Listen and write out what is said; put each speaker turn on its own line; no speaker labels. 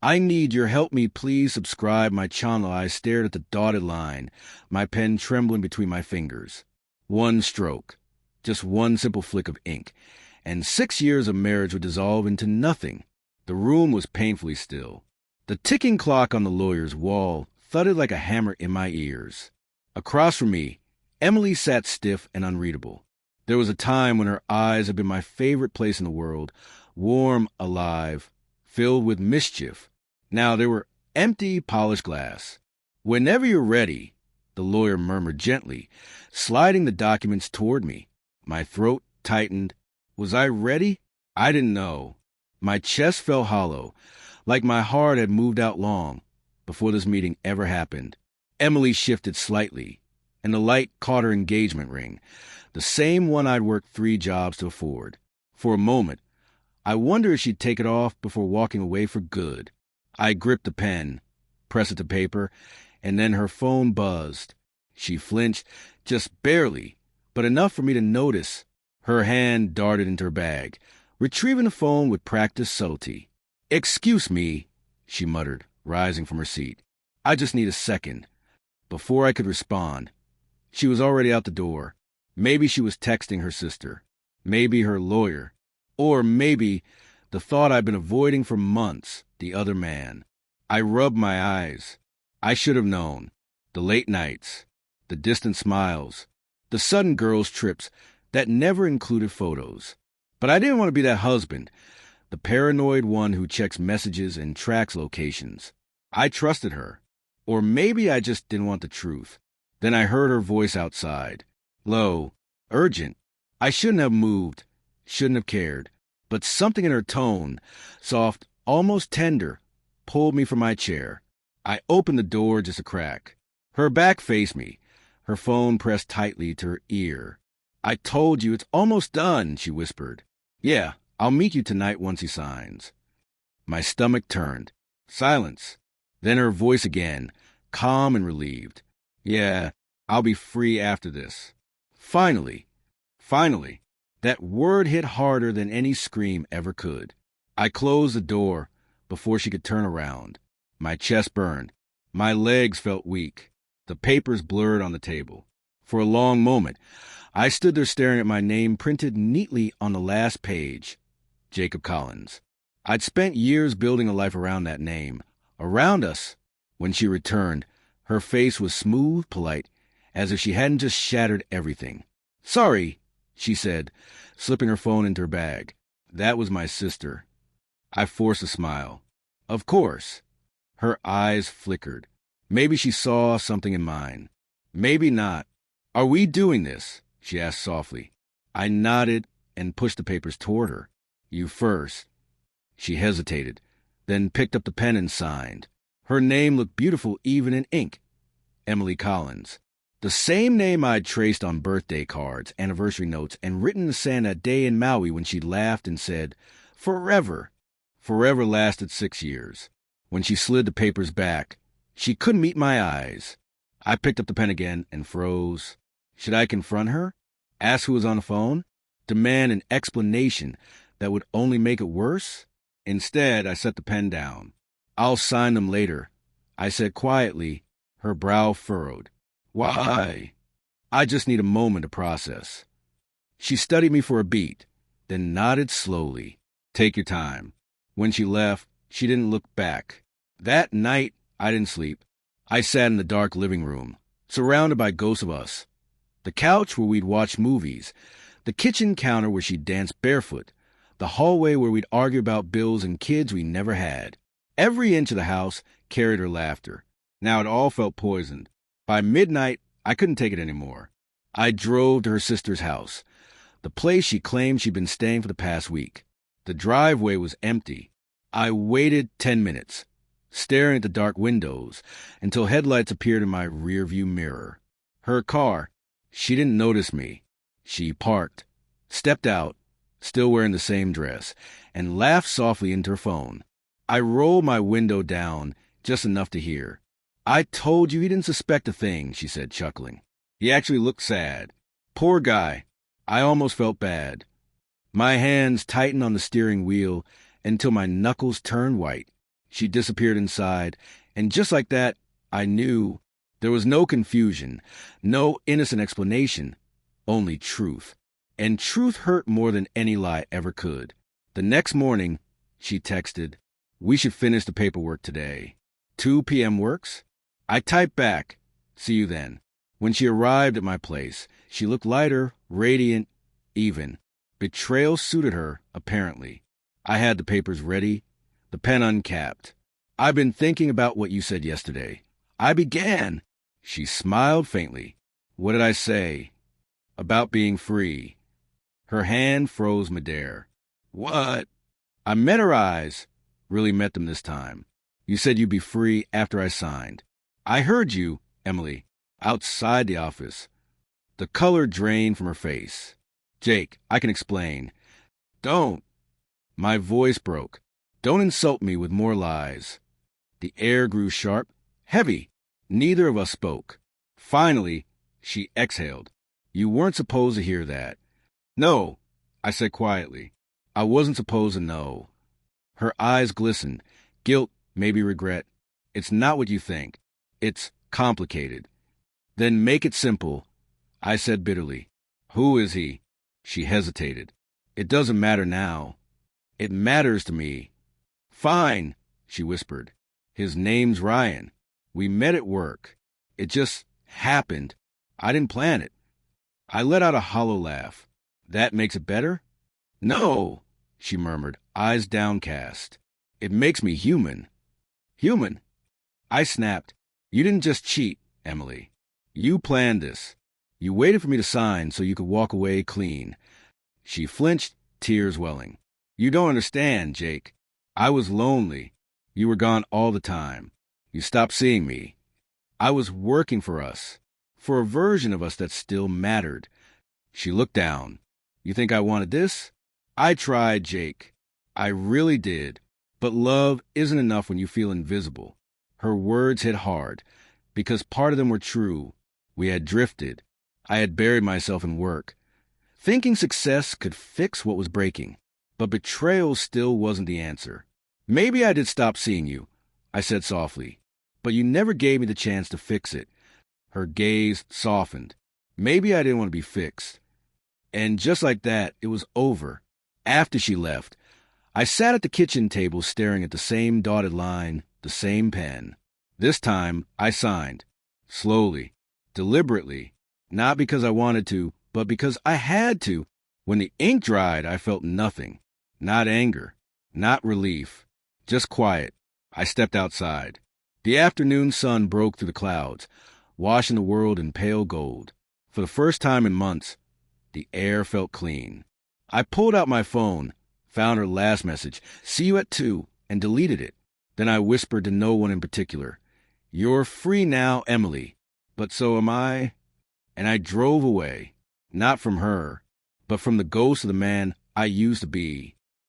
I need your help me please subscribe my channel. I stared at the dotted line, my pen trembling between my fingers. One stroke, just one simple flick of ink, and 6 years of marriage would dissolve into nothing. The room was painfully still. The ticking clock on the lawyer's wall thudded like a hammer in my ears. Across from me, Emily sat stiff and unreadable. There was a time when her eyes had been my favorite place in the world, warm, alive, filled with mischief. Now they were empty, polished glass. "Whenever you're ready," the lawyer murmured gently, sliding the documents toward me. My throat tightened. Was I ready? I didn't know. My chest felt hollow, like my heart had moved out long before this meeting ever happened. Emily shifted slightly, and the light caught her engagement ring, the same one I'd worked 3 jobs to afford. For a moment, I wondered if she'd take it off before walking away for good. I gripped the pen, pressed it to paper, and then her phone buzzed. She flinched, just barely, but enough for me to notice. Her hand darted into her bag, retrieving the phone with practiced subtlety. "Excuse me," she muttered, rising from her seat. "I just need a second." Before I could respond, she was already out the door. Maybe she was texting her sister, maybe her lawyer, or maybe the thought I'd been avoiding for months, the other man. I rubbed my eyes. I should have known. The late nights, the distant smiles, the sudden girls' trips that never included photos. But I didn't want to be that husband, the paranoid one who checks messages and tracks locations. I trusted her. Or maybe I just didn't want the truth. Then I heard her voice outside. Low, urgent. I shouldn't have moved, shouldn't have cared. But something in her tone, soft, almost tender, pulled me from my chair. I opened the door just a crack. Her back faced me, her phone pressed tightly to her ear. "I told you it's almost done," she whispered. "Yeah, I'll meet you tonight once he signs." My stomach turned. Silence. Then her voice again, calm and relieved. "Yeah, I'll be free after this." Finally. That word hit harder than any scream ever could. I closed the door before she could turn around. My chest burned. My legs felt weak. The papers blurred on the table. For a long moment, I stood there staring at my name printed neatly on the last page. Jacob Collins. I'd spent years building a life around that name. Around us. When she returned, her face was smooth, polite, as if she hadn't just shattered everything. "Sorry," she said, slipping her phone into her bag. That was my sister. I forced a smile. "Of course." Her eyes flickered. Maybe she saw something in mine. Maybe not. "Are we doing this?" she asked softly. I nodded and pushed the papers toward her. "You first." She hesitated, then picked up the pen and signed. Her name looked beautiful even in ink. Emily Collins. The same name I'd traced on birthday cards, anniversary notes, and written in the sand that day in Maui when she laughed and said, "Forever." Forever lasted 6 years. When she slid the papers back, she couldn't meet my eyes. I picked up the pen again and froze. Should I confront her? Ask who was on the phone? Demand an explanation that would only make it worse? Instead, I set the pen down. "I'll sign them later," I said quietly, her brow furrowed. "Why?" "I just need a moment to process." She studied me for a beat, then nodded slowly. "Take your time." When she left, she didn't look back. That night, I didn't sleep. I sat in the dark living room, surrounded by ghosts of us. The couch where we'd watch movies, the kitchen counter where she'd dance barefoot, the hallway where we'd argue about bills and kids we never had. Every inch of the house carried her laughter. Now it all felt poisoned. By midnight, I couldn't take it anymore. I drove to her sister's house, the place she claimed she'd been staying for the past week. The driveway was empty. I waited 10 minutes, staring at the dark windows, until headlights appeared in my rearview mirror. Her car. She didn't notice me. She parked, stepped out, still wearing the same dress, and laughed softly into her phone. I rolled my window down just enough to hear. "I told you he didn't suspect a thing," she said, chuckling. He actually looked sad. Poor guy. I almost felt bad. My hands tightened on the steering wheel until my knuckles turned white. She disappeared inside, and just like that, I knew there was no confusion, no innocent explanation, only truth. And truth hurt more than any lie ever could. The next morning, she texted, "We should finish the paperwork today. 2 p.m. works?" I typed back, "See you then." When she arrived at my place, she looked lighter, radiant, even. Betrayal suited her, apparently. I had the papers ready, the pen uncapped. "I've been thinking about what you said yesterday." I began. She smiled faintly. "What did I say?" "About being free." Her hand froze midair. "What?" I met her eyes. Really met them this time. "You said you'd be free after I signed." "I heard you, Emily, outside the office." The color drained from her face. "Jake, I can explain." "Don't." My voice broke. "Don't insult me with more lies." The air grew sharp, heavy. Neither of us spoke. Finally, she exhaled. "You weren't supposed to hear that." "No," I said quietly. "I wasn't supposed to know." Her eyes glistened. Guilt, maybe regret. "It's not what you think. It's complicated." "Then make it simple," I said bitterly. "Who is he?" She hesitated. "It doesn't matter now." "It matters to me." "Fine," she whispered. "His name's Ryan. We met at work. It just happened. I didn't plan it." I let out a hollow laugh. "That makes it better?" "No," she murmured, eyes downcast. "It makes me human." "Human?" I snapped. "You didn't just cheat, Emily. You planned this. You waited for me to sign so you could walk away clean." She flinched, tears welling. "You don't understand, Jake. I was lonely. You were gone all the time. You stopped seeing me. I was working for us, for a version of us that still mattered." She looked down. "You think I wanted this?" I tried, Jake. I really did. But love isn't enough when you feel invisible. Her words hit hard, because part of them were true. We had drifted. I had buried myself in work, thinking success could fix what was breaking. But betrayal still wasn't the answer. "Maybe I did stop seeing you," I said softly. "But you never gave me the chance to fix it." Her gaze softened. "Maybe I didn't want to be fixed." And just like that, it was over. After she left, I sat at the kitchen table staring at the same dotted line, the same pen. This time, I signed. Slowly, deliberately, not because I wanted to, but because I had to. When the ink dried, I felt nothing. Not anger, not relief, just quiet. I stepped outside. The afternoon sun broke through the clouds, washing the world in pale gold. For the first time in months, the air felt clean. I pulled out my phone, found her last message, "See you at 2," and deleted it. Then I whispered to no one in particular, "You're free now, Emily, but so am I." And I drove away, not from her, but from the ghost of the man I used to be.